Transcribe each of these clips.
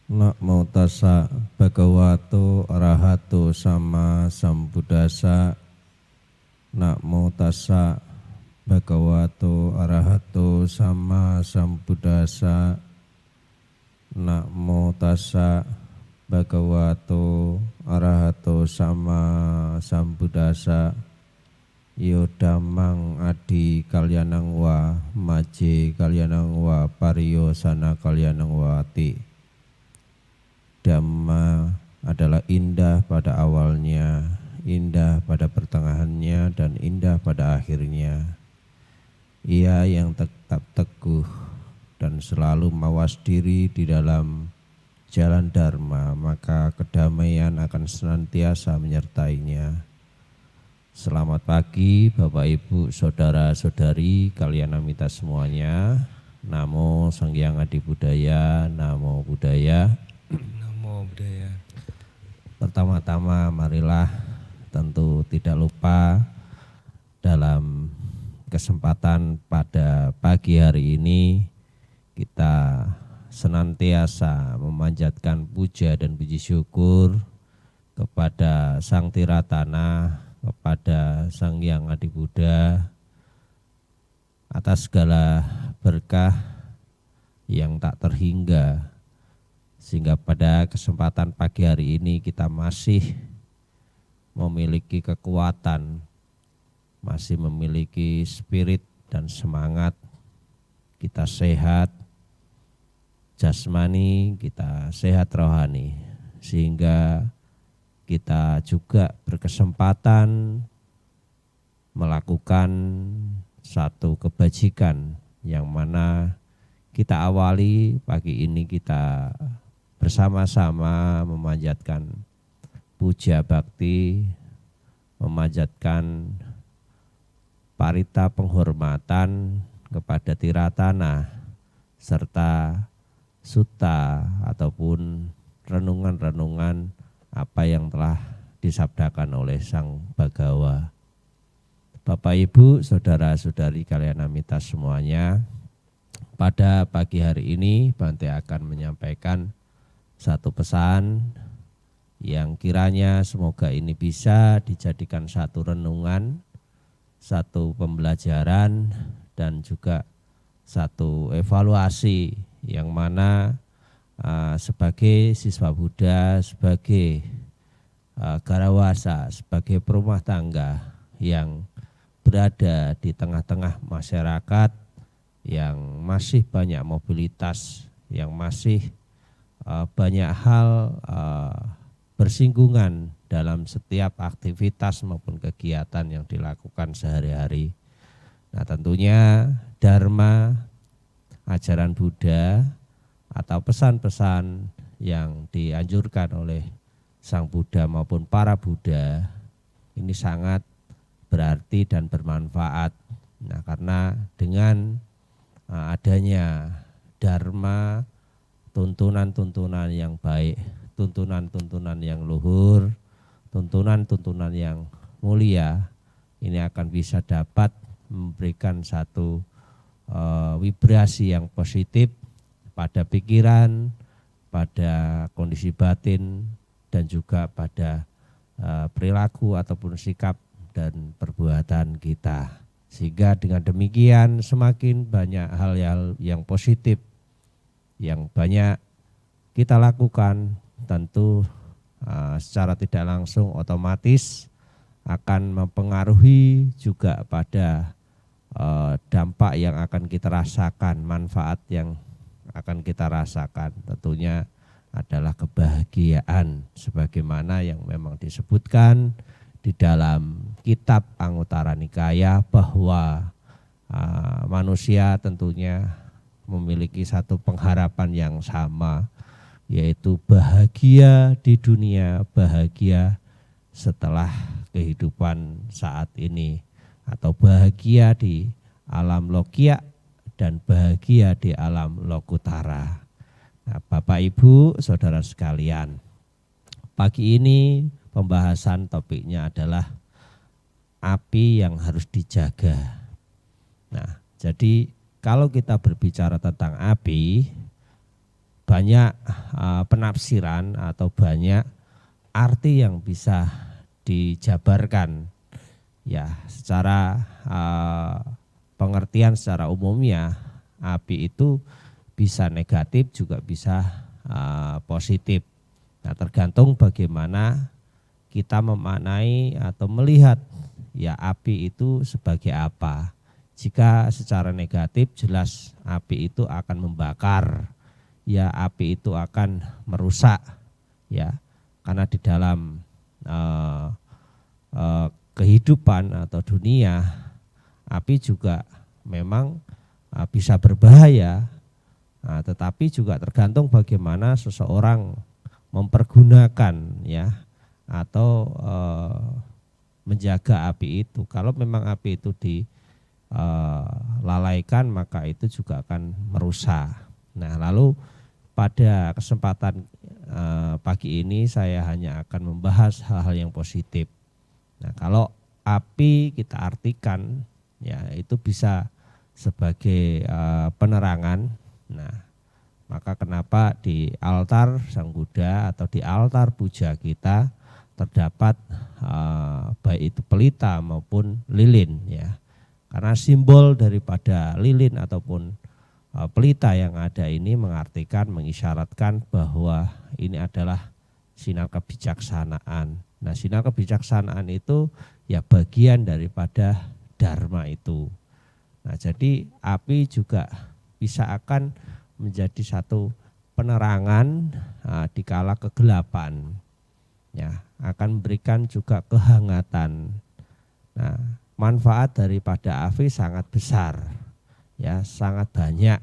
Namo tassa bhagavato arahato sama sambuddhassa. Namo tassa bhagavato arahato sama sambuddhassa. Namo tassa bhagavato arahato sama sambuddhassa. Yo dhammang adi kalyanang wa maje kalyanang wa pariyosana kalyanang wati. Dhamma adalah indah pada awalnya, indah pada pertengahannya, dan indah pada akhirnya. Ia yang tetap teguh dan selalu mawas diri di dalam jalan dharma, maka kedamaian akan senantiasa menyertainya. Selamat pagi Bapak Ibu, Saudara-saudari, Kalyanamita semuanya. Namo Sang Hyang Adi Budaya, Namo Buddhaya. Namo Buddhaya. Pertama-tama marilah tentu tidak lupa dalam kesempatan pada pagi hari ini kita senantiasa memanjatkan puja dan puji syukur kepada Sang Tiratana, kepada Sang Hyang Adi Buddha atas segala berkah yang tak terhingga, sehingga pada kesempatan pagi hari ini kita masih memiliki kekuatan, masih memiliki spirit dan semangat, kita sehat jasmani, kita sehat rohani, sehingga kita juga berkesempatan melakukan satu kebajikan yang mana kita awali pagi ini, kita bersama-sama memanjatkan puja bakti, memanjatkan parita penghormatan kepada Tiratana serta sutta ataupun renungan-renungan apa yang telah disabdakan oleh Sang Bhagawa. Bapak Ibu, Saudara-saudari Kalyanamita semuanya, pada pagi hari ini Bante akan menyampaikan satu pesan yang kiranya semoga ini bisa dijadikan satu renungan, satu pembelajaran, dan juga satu evaluasi yang mana sebagai siswa Buddha, sebagai garawasa, sebagai perumah tangga yang berada di tengah-tengah masyarakat yang masih banyak mobilitas, yang masih banyak hal bersinggungan dalam setiap aktivitas maupun kegiatan yang dilakukan sehari-hari. Nah, tentunya Dharma, ajaran Buddha atau pesan-pesan yang dianjurkan oleh Sang Buddha maupun para Buddha ini sangat berarti dan bermanfaat. Nah, karena dengan adanya Dharma, tuntunan-tuntunan yang baik, tuntunan-tuntunan yang luhur, tuntunan-tuntunan yang mulia, ini akan bisa dapat memberikan satu vibrasi yang positif pada pikiran, pada kondisi batin, dan juga pada perilaku ataupun sikap dan perbuatan kita. Sehingga dengan demikian semakin banyak hal-hal yang positif yang banyak kita lakukan, tentu secara tidak langsung otomatis akan mempengaruhi juga pada dampak yang akan kita rasakan, manfaat yang akan kita rasakan. Tentunya adalah kebahagiaan sebagaimana yang memang disebutkan di dalam kitab Anguttara Nikaya bahwa manusia tentunya memiliki satu pengharapan yang sama, yaitu bahagia di dunia, bahagia setelah kehidupan saat ini, atau bahagia di alam lokia dan bahagia di alam lokutara. Nah, Bapak Ibu, Saudara sekalian, pagi ini pembahasan topiknya adalah api yang harus dijaga. Nah, jadi kalau kita berbicara tentang api, banyak penafsiran atau banyak arti yang bisa dijabarkan. Ya, secara pengertian secara umumnya api itu bisa negatif juga bisa positif. Nah, tergantung bagaimana kita memaknai atau melihat ya api itu sebagai apa. Jika secara negatif jelas api itu akan membakar, ya api itu akan merusak, ya karena di dalam kehidupan atau dunia api juga memang bisa berbahaya. Nah, tetapi juga tergantung bagaimana seseorang mempergunakan ya atau menjaga api itu. Kalau memang api itu dilalaikan maka itu juga akan merusak. Nah, lalu pada kesempatan pagi ini saya hanya akan membahas hal-hal yang positif. Nah, kalau api kita artikan ya itu bisa sebagai penerangan. Nah, maka kenapa di altar Sang Buddha atau di altar puja kita terdapat baik itu pelita maupun lilin ya. Karena simbol daripada lilin ataupun pelita yang ada ini mengartikan, mengisyaratkan bahwa ini adalah sinar kebijaksanaan. Nah, sinar kebijaksanaan itu ya bagian daripada dharma itu. Nah, jadi api juga bisa akan menjadi satu penerangan di kala kegelapan. Ya, akan memberikan juga kehangatan. Nah, manfaat daripada api sangat besar. Ya, sangat banyak.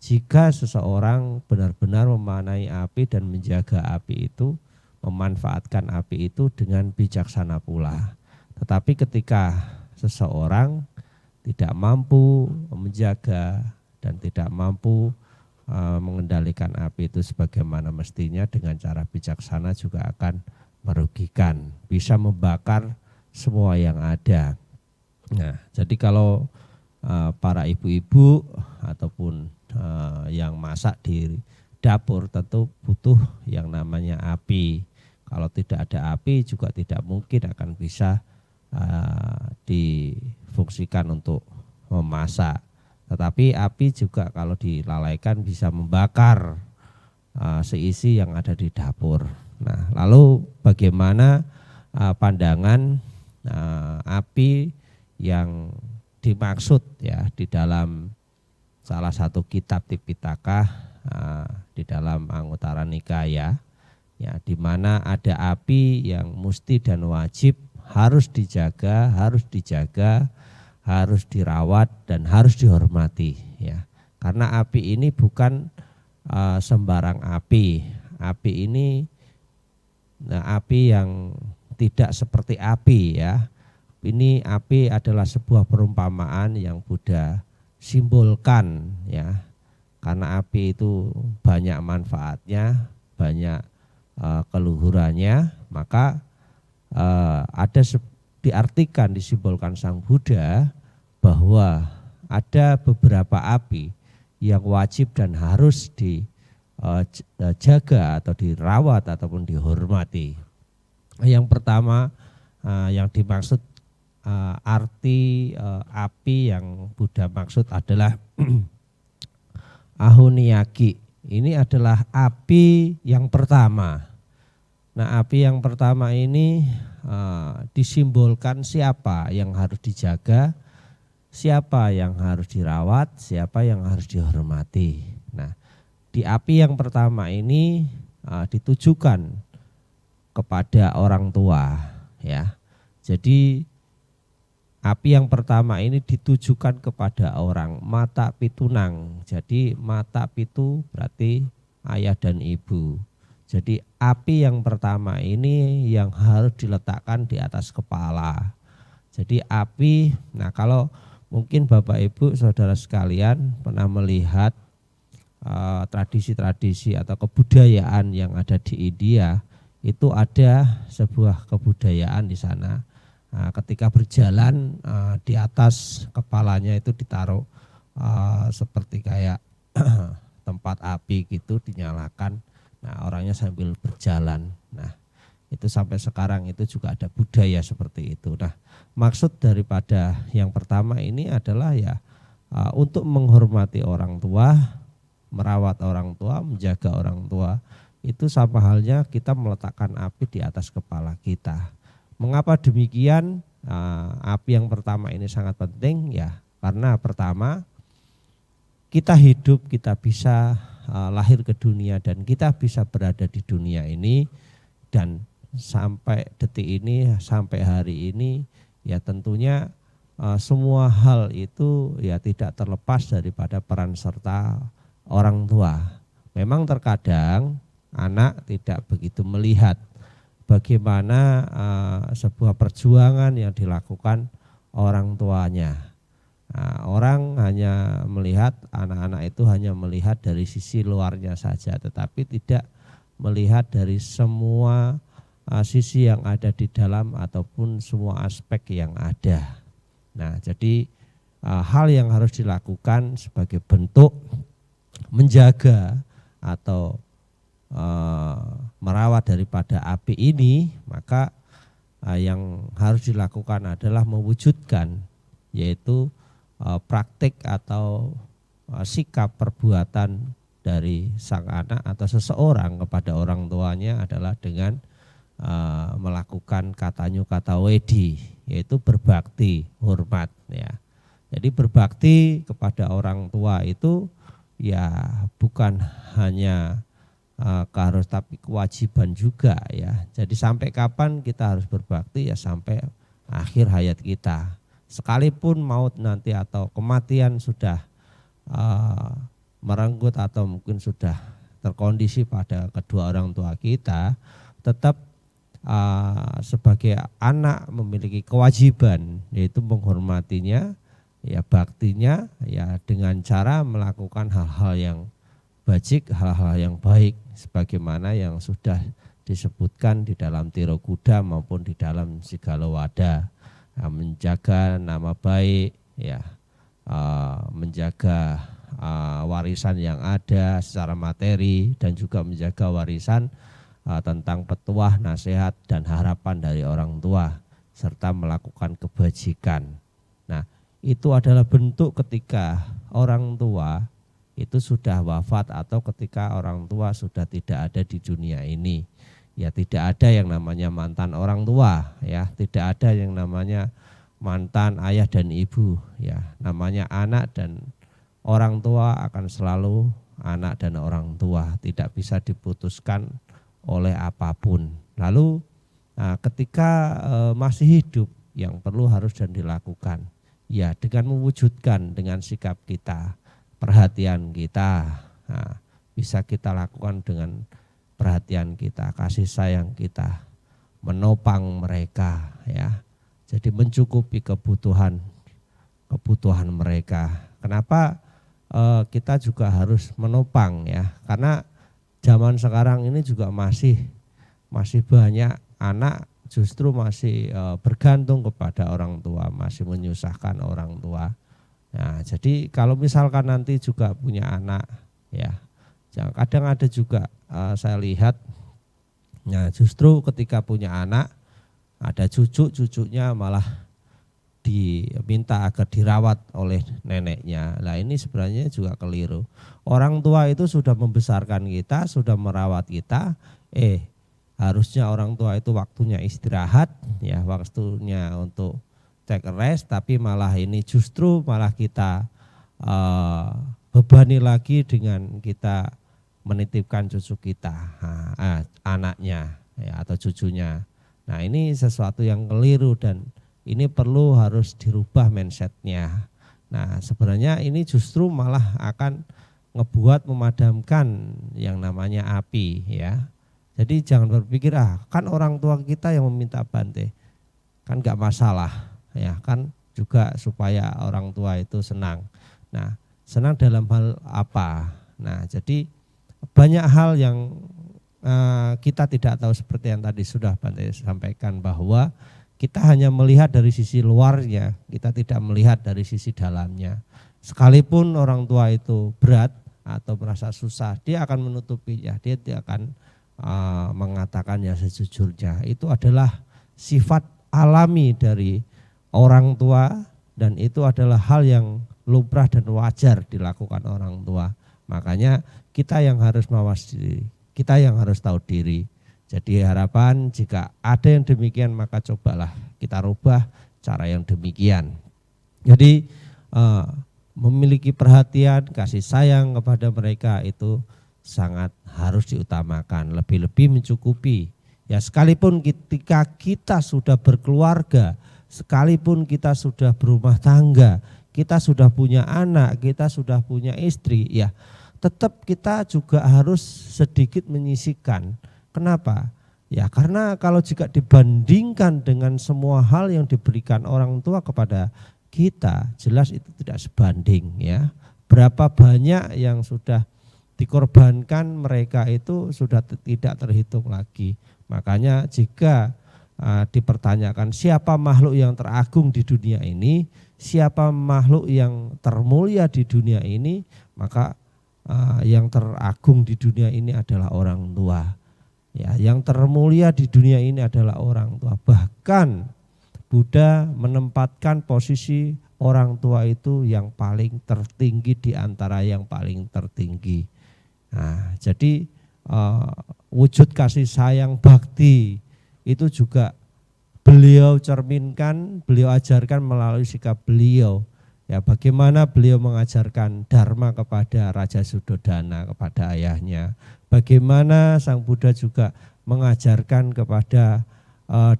Jika seseorang benar-benar memaknai api dan menjaga api itu, memanfaatkan api itu dengan bijaksana pula. Tetapi ketika seseorang tidak mampu menjaga dan tidak mampu mengendalikan api itu sebagaimana mestinya dengan cara bijaksana juga akan merugikan, bisa membakar semua yang ada. Nah, jadi kalau para ibu-ibu ataupun yang masak di dapur tentu butuh yang namanya api. Kalau tidak ada api juga tidak mungkin akan bisa difungsikan untuk memasak. Tetapi api juga kalau dilalaikan bisa membakar seisi yang ada di dapur. Nah, lalu bagaimana pandangan api yang dimaksud ya di dalam salah satu kitab Tipitaka di dalam Anguttara Nikaya ya, di mana ada api yang musti dan wajib harus dijaga, harus dirawat dan harus dihormati ya. Karena api ini bukan sembarang api. Api ini api yang tidak seperti api ya. Ini api adalah sebuah perumpamaan yang Buddha simbolkan ya. Karena api itu banyak manfaatnya, banyak keluhurannya, maka ada diartikan, disimbolkan Sang Buddha bahwa ada beberapa api yang wajib dan harus dijaga atau dirawat ataupun dihormati. Yang pertama yang dimaksud arti api yang Buddha maksud adalah ahuniyaki. Ini adalah api yang pertama. Nah, api yang pertama ini disimbolkan siapa yang harus dijaga, siapa yang harus dirawat, siapa yang harus dihormati. Nah, di api yang pertama ini ditujukan kepada orang tua ya. Jadi api yang pertama ini ditujukan kepada orang mata pitunang. Jadi mata pitu berarti ayah dan ibu. Jadi api yang pertama ini yang harus diletakkan di atas kepala. Jadi api, nah kalau mungkin Bapak Ibu Saudara sekalian pernah melihat tradisi-tradisi atau kebudayaan yang ada di India, itu ada sebuah kebudayaan di sana. Ketika berjalan di atas kepalanya itu ditaruh seperti kayak tempat api gitu dinyalakan. Nah, orangnya sambil berjalan. Nah, itu sampai sekarang itu juga ada budaya seperti itu. Nah, maksud daripada yang pertama ini adalah ya untuk menghormati orang tua, merawat orang tua, menjaga orang tua. Itu sama halnya kita meletakkan api di atas kepala kita. Mengapa demikian? Api yang pertama ini sangat penting ya, karena pertama kita hidup, kita bisa lahir ke dunia dan kita bisa berada di dunia ini, dan sampai detik ini, sampai hari ini ya tentunya semua hal itu ya tidak terlepas daripada peran serta orang tua. Memang terkadang anak tidak begitu melihat bagaimana sebuah perjuangan yang dilakukan orang tuanya. Nah, orang hanya melihat, anak-anak itu hanya melihat dari sisi luarnya saja, tetapi tidak melihat dari semua sisi yang ada di dalam ataupun semua aspek yang ada. Nah, jadi hal yang harus dilakukan sebagai bentuk menjaga atau merawat daripada api ini, maka yang harus dilakukan adalah mewujudkan, yaitu praktik atau sikap perbuatan dari sang anak atau seseorang kepada orang tuanya adalah dengan melakukan katanya kata wedi, yaitu berbakti, hormat ya. Jadi berbakti kepada orang tua itu ya bukan hanya harus tapi kewajiban juga ya. Jadi sampai kapan kita harus berbakti? Ya sampai akhir hayat kita. Sekalipun maut nanti atau kematian sudah merenggut atau mungkin sudah terkondisi pada kedua orang tua kita, tetap sebagai anak memiliki kewajiban, yaitu menghormatinya, ya baktinya, ya dengan cara melakukan hal-hal yang bajik, hal-hal yang baik, sebagaimana yang sudah disebutkan di dalam Tiro Kuda maupun di dalam Sigalowada. Menjaga nama baik, ya, menjaga warisan yang ada secara materi, dan juga menjaga warisan tentang petuah, nasihat, dan harapan dari orang tua, serta melakukan kebajikan. Nah, itu adalah bentuk ketika orang tua itu sudah wafat atau ketika orang tua sudah tidak ada di dunia ini. Ya tidak ada yang namanya mantan orang tua, ya tidak ada yang namanya mantan ayah dan ibu, ya namanya anak dan orang tua akan selalu anak dan orang tua, tidak bisa diputuskan oleh apapun. Lalu ketika masih hidup, yang perlu harus dan dilakukan ya dengan mewujudkan dengan sikap kita, perhatian kita, bisa kita lakukan dengan perhatian kita, kasih sayang kita, menopang mereka ya. Jadi mencukupi kebutuhan mereka. Kenapa kita juga harus menopang ya? Karena zaman sekarang ini juga masih banyak anak justru masih bergantung kepada orang tua, masih menyusahkan orang tua. Nah, jadi kalau misalkan nanti juga punya anak ya, kadang ada juga saya lihat, nah justru ketika punya anak, ada cucunya malah diminta agar dirawat oleh neneknya. Nah ini sebenarnya juga keliru. Orang tua itu sudah membesarkan kita, sudah merawat kita, harusnya orang tua itu waktunya istirahat, ya waktunya untuk take rest, tapi malah ini justru malah kita bebani lagi dengan kita menitipkan cucu kita, anaknya ya, atau cucunya. Nah ini sesuatu yang keliru dan ini perlu harus dirubah mindsetnya. Nah sebenarnya ini justru malah akan ngebuat memadamkan yang namanya api ya. Jadi jangan berpikir kan orang tua kita yang meminta bante, kan nggak masalah ya, kan juga supaya orang tua itu senang. Nah senang dalam hal apa? Nah jadi banyak hal yang kita tidak tahu, seperti yang tadi sudah Bante sampaikan, bahwa kita hanya melihat dari sisi luarnya, kita tidak melihat dari sisi dalamnya. Sekalipun orang tua itu berat, atau merasa susah, dia akan menutupinya, dia tidak akan mengatakan yang sejujurnya. Itu adalah sifat alami dari orang tua dan itu adalah hal yang lumrah dan wajar dilakukan orang tua. Makanya kita yang harus mawas diri, kita yang harus tahu diri. Jadi harapan jika ada yang demikian maka cobalah kita rubah cara yang demikian. Jadi memiliki perhatian, kasih sayang kepada mereka itu sangat harus diutamakan, lebih-lebih mencukupi. Ya sekalipun ketika kita sudah berkeluarga, sekalipun kita sudah berumah tangga, kita sudah punya anak, kita sudah punya istri, ya tetap kita juga harus sedikit menyisihkan. Kenapa? Ya karena kalau jika dibandingkan dengan semua hal yang diberikan orang tua kepada kita, jelas itu tidak sebanding ya. Berapa banyak yang sudah dikorbankan mereka itu sudah tidak terhitung lagi. Makanya jika dipertanyakan siapa makhluk yang teragung di dunia ini, siapa makhluk yang termulia di dunia ini, maka yang teragung di dunia ini adalah orang tua. Ya, yang termulia di dunia ini adalah orang tua. Bahkan Buddha menempatkan posisi orang tua itu yang paling tertinggi di antara yang paling tertinggi. Nah, jadi wujud kasih sayang bakti itu juga beliau cerminkan, beliau ajarkan melalui sikap beliau. Ya, bagaimana beliau mengajarkan dharma kepada Raja Suddhodana, kepada ayahnya. Bagaimana Sang Buddha juga mengajarkan kepada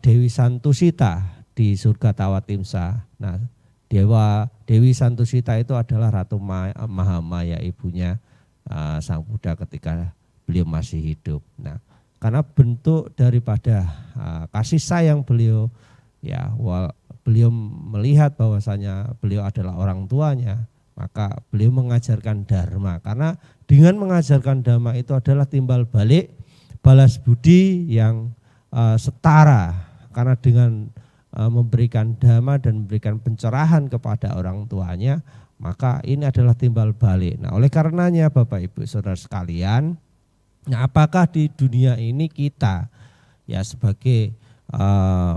Dewi Santusita di surga Tawatimsa. Nah, Dewi Santusita itu adalah Ratu Mahamaya, ibunya Sang Buddha ketika beliau masih hidup. Nah, karena bentuk daripada kasih sayang beliau, ya beliau melihat bahwasanya beliau adalah orang tuanya, maka beliau mengajarkan dharma. Karena dengan mengajarkan dharma itu adalah timbal balik balas budi yang setara. Karena dengan memberikan dhamma dan memberikan pencerahan kepada orang tuanya, maka ini adalah timbal balik. Nah, oleh karenanya Bapak Ibu Saudara sekalian, nah apakah di dunia ini kita ya sebagai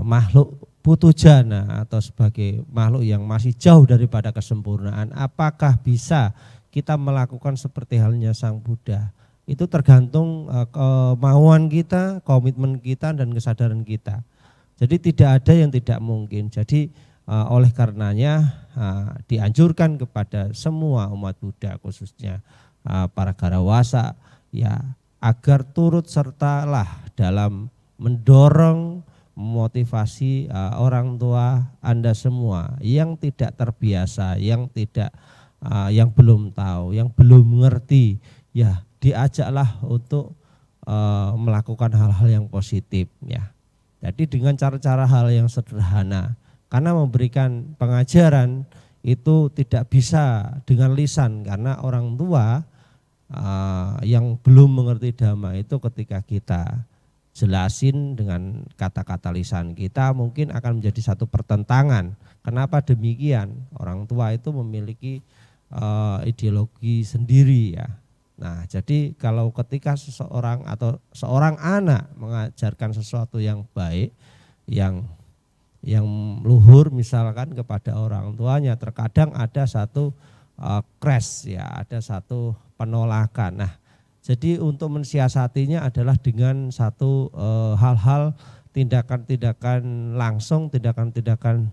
makhluk putujana atau sebagai makhluk yang masih jauh daripada kesempurnaan, apakah bisa kita melakukan seperti halnya Sang Buddha? Itu tergantung kemauan kita, komitmen kita dan kesadaran kita. Jadi tidak ada yang tidak mungkin. Jadi oleh karenanya dianjurkan kepada semua umat Buddha khususnya para garawasa ya agar turut sertalah dalam mendorong memotivasi orang tua Anda semua yang tidak terbiasa, yang belum tahu, yang belum mengerti, ya diajaklah untuk melakukan hal-hal yang positif ya. Jadi dengan cara-cara hal yang sederhana, karena memberikan pengajaran itu tidak bisa dengan lisan, karena orang tua yang belum mengerti dhamma itu ketika kita jelasin dengan kata-kata lisan kita mungkin akan menjadi satu pertentangan. Kenapa demikian? Orang tua itu memiliki ideologi sendiri ya. Nah, jadi kalau ketika seseorang atau seorang anak mengajarkan sesuatu yang baik, yang luhur misalkan kepada orang tuanya, terkadang ada satu crash ya, ada satu penolakan. Nah, jadi untuk mensiasatinya adalah dengan satu hal-hal tindakan-tindakan langsung, tindakan-tindakan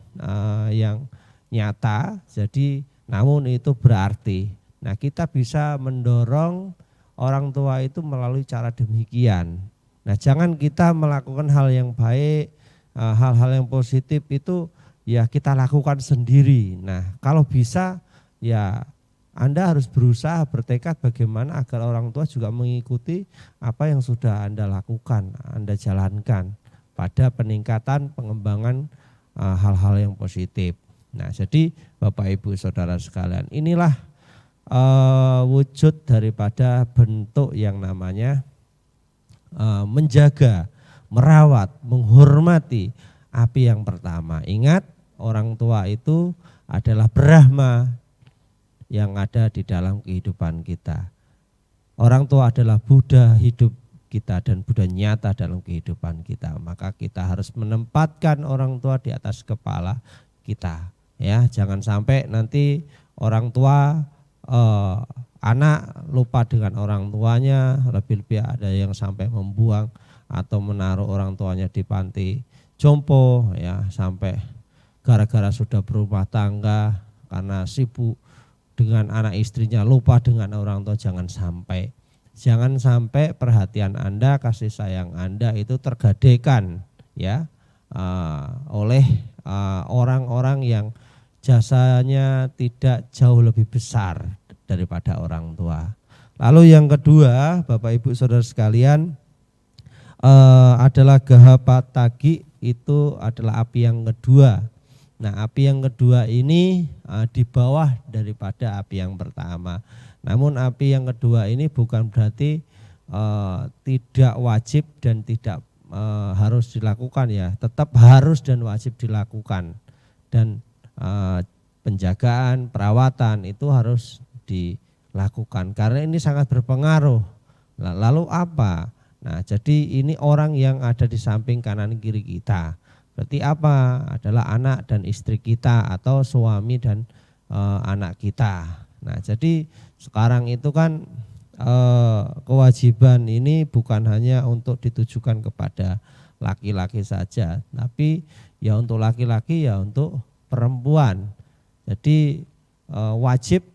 yang nyata. Jadi namun itu berarti. Nah, kita bisa mendorong orang tua itu melalui cara demikian. Nah, jangan kita melakukan hal yang baik, hal-hal yang positif itu ya kita lakukan sendiri. Nah, kalau bisa ya Anda harus berusaha bertekad bagaimana agar orang tua juga mengikuti apa yang sudah Anda lakukan, Anda jalankan pada peningkatan pengembangan hal-hal yang positif. Nah, jadi Bapak Ibu Saudara sekalian, inilah wujud daripada bentuk yang namanya menjaga, merawat, menghormati api yang pertama. Ingat, orang tua itu adalah Brahma yang ada di dalam kehidupan kita. orang tua adalah Buddha hidup kita dan Buddha nyata dalam kehidupan kita. Maka kita harus menempatkan orang tua di atas kepala kita. Ya, jangan sampai nanti orang tua anak lupa dengan orang tuanya, lebih-lebih ada yang sampai membuang atau menaruh orang tuanya di panti jompo, ya, sampai gara-gara sudah berumah tangga karena sibuk dengan anak istrinya lupa dengan orang tua. Jangan sampai perhatian Anda, kasih sayang Anda itu tergadaikan, ya, oleh orang-orang yang jasanya tidak jauh lebih besar daripada orang tua. Lalu yang kedua, Bapak Ibu Saudara sekalian, adalah Gahapatagi, itu adalah api yang kedua. Nah, api yang kedua ini di bawah daripada api yang pertama. Namun api yang kedua ini bukan berarti tidak wajib dan tidak harus dilakukan, ya. Tetap harus dan wajib dilakukan. Dan penjagaan, perawatan itu harus dilakukan karena ini sangat berpengaruh. Lalu apa? Nah, jadi ini orang yang ada di samping kanan kiri kita. Berarti apa? Adalah anak dan istri kita atau suami dan anak kita. Nah, jadi sekarang itu kan kewajiban ini bukan hanya untuk ditujukan kepada laki-laki saja, tapi ya untuk laki-laki, ya untuk perempuan. Jadi wajib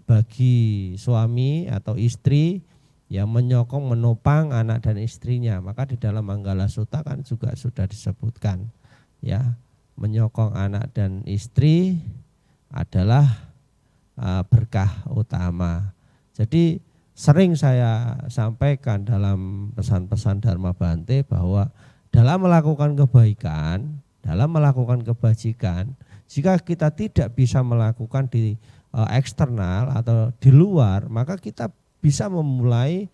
bagi suami atau istri yang menyokong, menopang anak dan istrinya. Maka di dalam Manggala Sutta kan juga sudah disebutkan, ya, menyokong anak dan istri adalah berkah utama. Jadi sering saya sampaikan dalam pesan-pesan Dharma Bhante bahwa dalam melakukan kebaikan, dalam melakukan kebajikan, jika kita tidak bisa melakukan di eksternal atau di luar, maka kita bisa memulai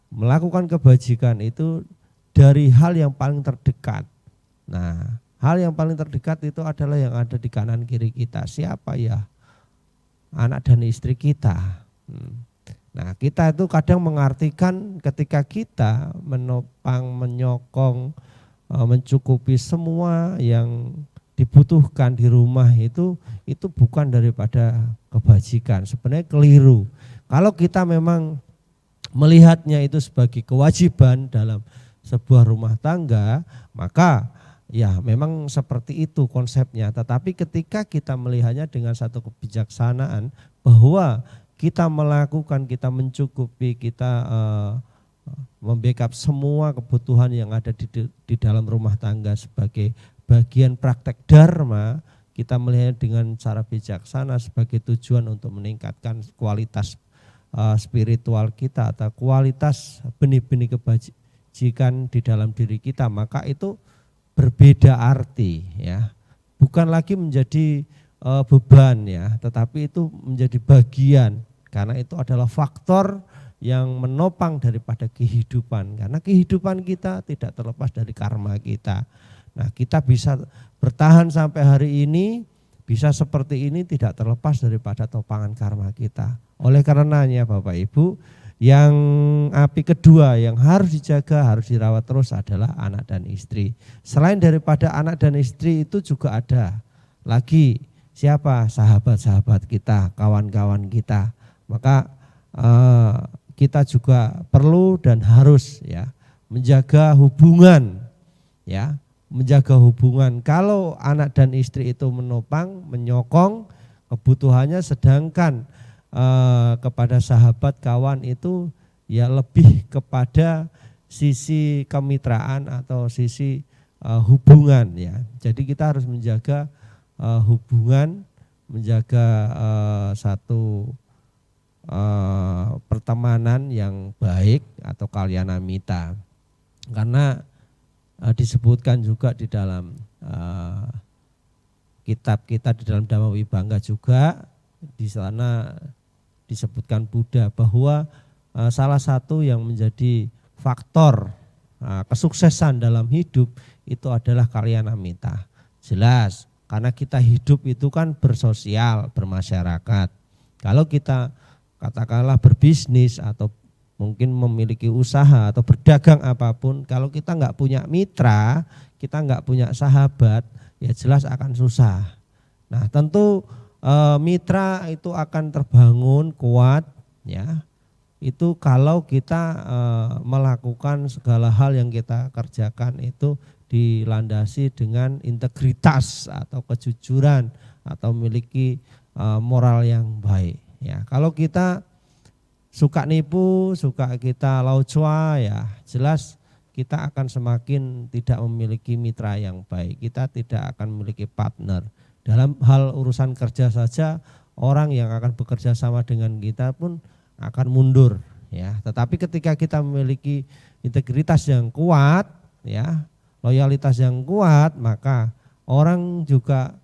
melakukan kebajikan itu dari hal yang paling terdekat. Nah, hal yang paling terdekat itu adalah yang ada di kanan kiri kita. Siapa ya? Anak dan istri kita. Nah, kita itu kadang mengartikan ketika kita menopang, menyokong, mencukupi semua yang dibutuhkan di rumah itu bukan daripada kebajikan. Sebenarnya keliru. Kalau kita memang melihatnya itu sebagai kewajiban dalam sebuah rumah tangga, maka ya memang seperti itu konsepnya. Tetapi ketika kita melihatnya dengan satu kebijaksanaan bahwa kita melakukan, kita mencukupi, kita membackup semua kebutuhan yang ada di dalam rumah tangga sebagai bagian praktek dharma, kita melihat dengan cara bijaksana sebagai tujuan untuk meningkatkan kualitas spiritual kita atau kualitas benih-benih kebajikan di dalam diri kita, maka itu berbeda arti, ya. Bukan lagi menjadi beban, ya, tetapi itu menjadi bagian karena itu adalah faktor yang menopang daripada kehidupan, karena kehidupan kita tidak terlepas dari karma kita. Nah, kita bisa bertahan sampai hari ini, bisa seperti ini tidak terlepas daripada topangan karma kita. Oleh karenanya Bapak Ibu, yang api kedua yang harus dijaga, harus dirawat terus adalah anak dan istri. Selain daripada anak dan istri itu juga ada lagi siapa? Sahabat-sahabat kita, kawan-kawan kita. Maka kita juga perlu dan harus, ya, menjaga hubungan, ya, menjaga hubungan. Kalau anak dan istri itu menopang, menyokong kebutuhannya, sedangkan kepada sahabat kawan itu ya lebih kepada sisi kemitraan atau sisi hubungan, ya. Jadi kita harus menjaga hubungan, menjaga satu pertemanan yang baik atau kalyanamita. Karena disebutkan juga di dalam kitab kita, di dalam Dhamma Vibhanga juga, di sana disebutkan Buddha bahwa salah satu yang menjadi faktor kesuksesan dalam hidup itu adalah kalyanamita. Jelas, karena kita hidup itu kan bersosial, bermasyarakat. Kalau kita katakanlah berbisnis atau mungkin memiliki usaha atau berdagang apapun, kalau kita nggak punya mitra, kita nggak punya sahabat, ya jelas akan susah. Nah tentu mitra itu akan terbangun kuat ya, itu kalau kita melakukan segala hal yang kita kerjakan itu dilandasi dengan integritas atau kejujuran atau memiliki moral yang baik ya. Kalau kita suka nipu, suka kita laucua ya jelas kita akan semakin tidak memiliki mitra yang baik, kita tidak akan memiliki partner. Dalam hal urusan kerja saja, orang yang akan bekerja sama dengan kita pun akan mundur ya. Tetapi ketika kita memiliki integritas yang kuat ya, loyalitas yang kuat, maka orang juga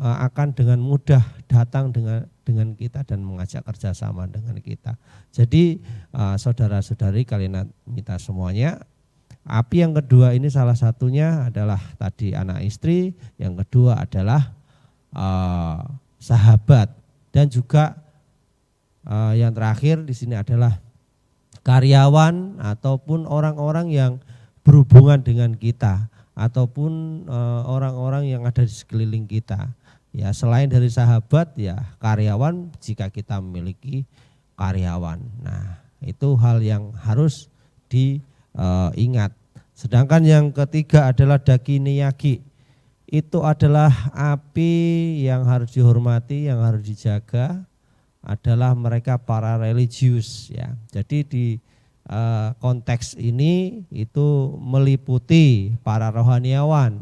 akan dengan mudah datang dengan kita dan mengajak kerjasama dengan kita. Jadi saudara-saudari kalian kita semuanya, api yang kedua ini salah satunya adalah tadi anak istri, yang kedua adalah sahabat, dan juga yang terakhir di sini adalah karyawan ataupun orang-orang yang berhubungan dengan kita ataupun orang-orang yang ada di sekeliling kita. Ya selain dari sahabat ya karyawan jika kita memiliki karyawan. Nah itu hal yang harus diingat. Sedangkan yang ketiga adalah dakiniyaki. Itu adalah api yang harus dihormati, yang harus dijaga, adalah mereka para religius ya. Jadi di konteks ini itu meliputi para rohaniawan,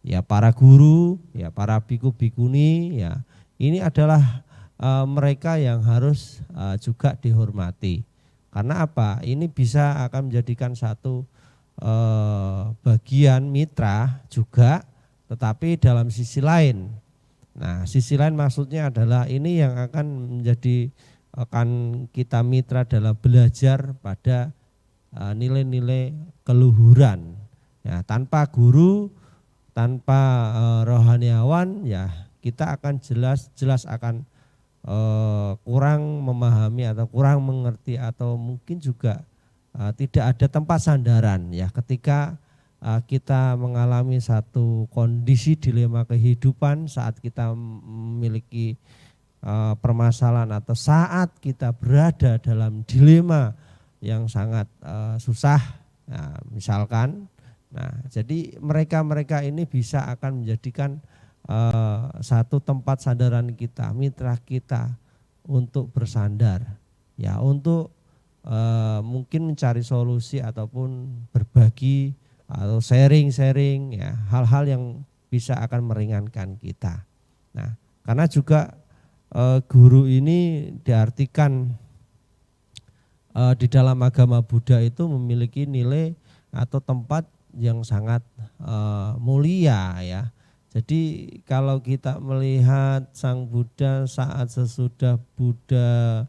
ya para guru, ya para biku-bikuni ya. Ini adalah mereka yang harus juga dihormati. Karena apa? Ini bisa akan menjadikan satu bagian mitra juga, tetapi dalam sisi lain. Nah, sisi lain maksudnya adalah ini yang akan menjadi akan kita mitra dalam belajar pada nilai-nilai keluhuran. Ya, tanpa guru, tanpa rohaniawan, ya kita akan jelas akan kurang memahami atau kurang mengerti atau mungkin juga tidak ada tempat sandaran ya ketika kita mengalami satu kondisi dilema kehidupan saat kita memiliki permasalahan atau saat kita berada dalam dilema yang sangat susah. Nah, misalkan, jadi mereka ini bisa akan menjadikan satu tempat sandaran kita, mitra kita untuk bersandar, ya untuk mungkin mencari solusi ataupun berbagi atau sharing ya hal-hal yang bisa akan meringankan kita. Nah, karena juga guru ini diartikan di dalam agama Buddha itu memiliki nilai atau tempat yang sangat mulia ya. Jadi kalau kita melihat Sang Buddha saat sesudah Buddha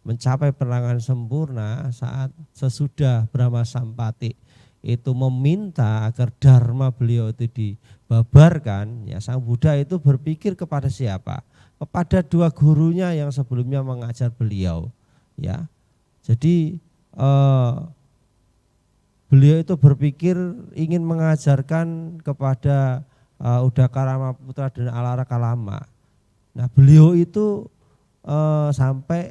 mencapai penerangan sempurna, saat sesudah Brahma Sampati itu meminta agar dharma beliau itu dibabarkan, ya Sang Buddha itu berpikir kepada siapa? Kepada dua gurunya yang sebelumnya mengajar beliau, ya. Jadi beliau itu berpikir ingin mengajarkan kepada Udakarama Putra dan Alara Kalama. Nah, beliau itu sampai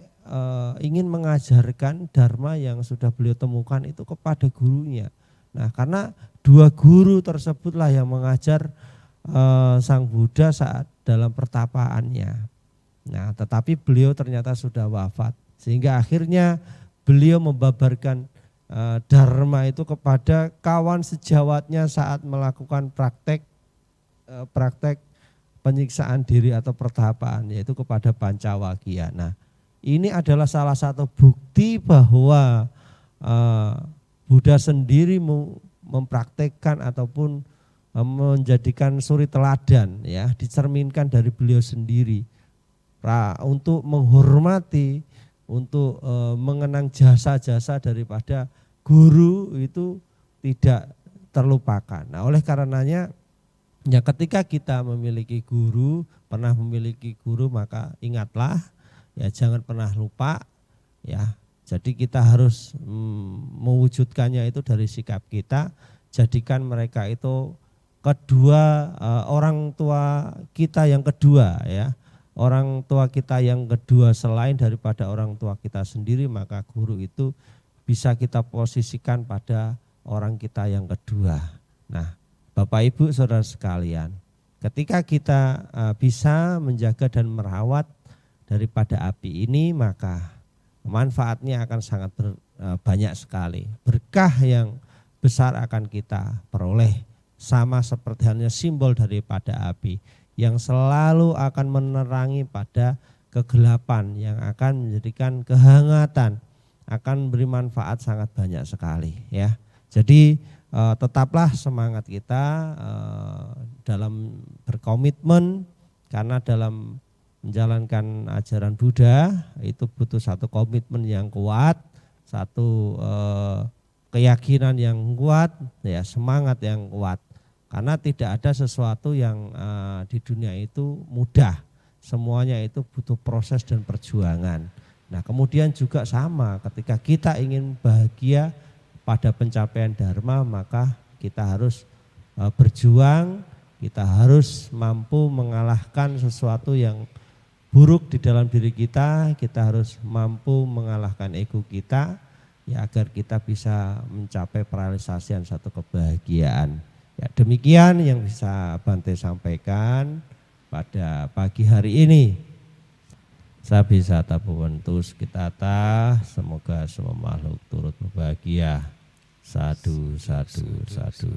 ingin mengajarkan dharma yang sudah beliau temukan itu kepada gurunya. Nah, karena dua guru tersebutlah yang mengajar Sang Buddha saat dalam pertapaannya. Nah, tetapi beliau ternyata sudah wafat, sehingga akhirnya beliau membabarkan dharma itu kepada kawan sejawatnya saat melakukan praktek penyiksaan diri atau pertapaan, yaitu kepada Pancawagya. Nah, ini adalah salah satu bukti bahwa Buddha sendiri mempraktekkan ataupun menjadikan suri teladan ya, dicerminkan dari beliau sendiri untuk menghormati, untuk mengenang jasa-jasa daripada guru itu tidak terlupakan. Nah, oleh karenanya ya ketika kita memiliki guru, pernah memiliki guru, maka ingatlah ya jangan pernah lupa ya Jadi kita harus mewujudkannya itu dari sikap kita, jadikan mereka itu kedua orang tua kita yang kedua ya. Orang tua kita yang kedua selain daripada orang tua kita sendiri, maka guru itu bisa kita posisikan pada orang kita yang kedua. Nah, Bapak Ibu Saudara sekalian, ketika kita bisa menjaga dan merawat daripada api ini, maka manfaatnya akan sangat banyak sekali. Berkah yang besar akan kita peroleh, sama seperti halnya simbol daripada api yang selalu akan menerangi pada kegelapan, yang akan menjadikan kehangatan, akan beri manfaat sangat banyak sekali ya. Jadi tetaplah semangat kita dalam berkomitmen, karena dalam menjalankan ajaran Buddha itu butuh satu komitmen yang kuat, satu keyakinan yang kuat, ya semangat yang kuat. Karena tidak ada sesuatu yang di dunia itu mudah, semuanya itu butuh proses dan perjuangan. Nah kemudian juga sama, ketika kita ingin bahagia pada pencapaian dharma, maka kita harus berjuang, kita harus mampu mengalahkan sesuatu yang buruk di dalam diri kita harus mampu mengalahkan ego kita, ya agar kita bisa mencapai perealisasian satu kebahagiaan. Ya, demikian yang bisa Bante sampaikan pada pagi hari ini. Sabisa tapuwentus kita semoga semua makhluk turut berbahagia. Sadu, sadu, sadu.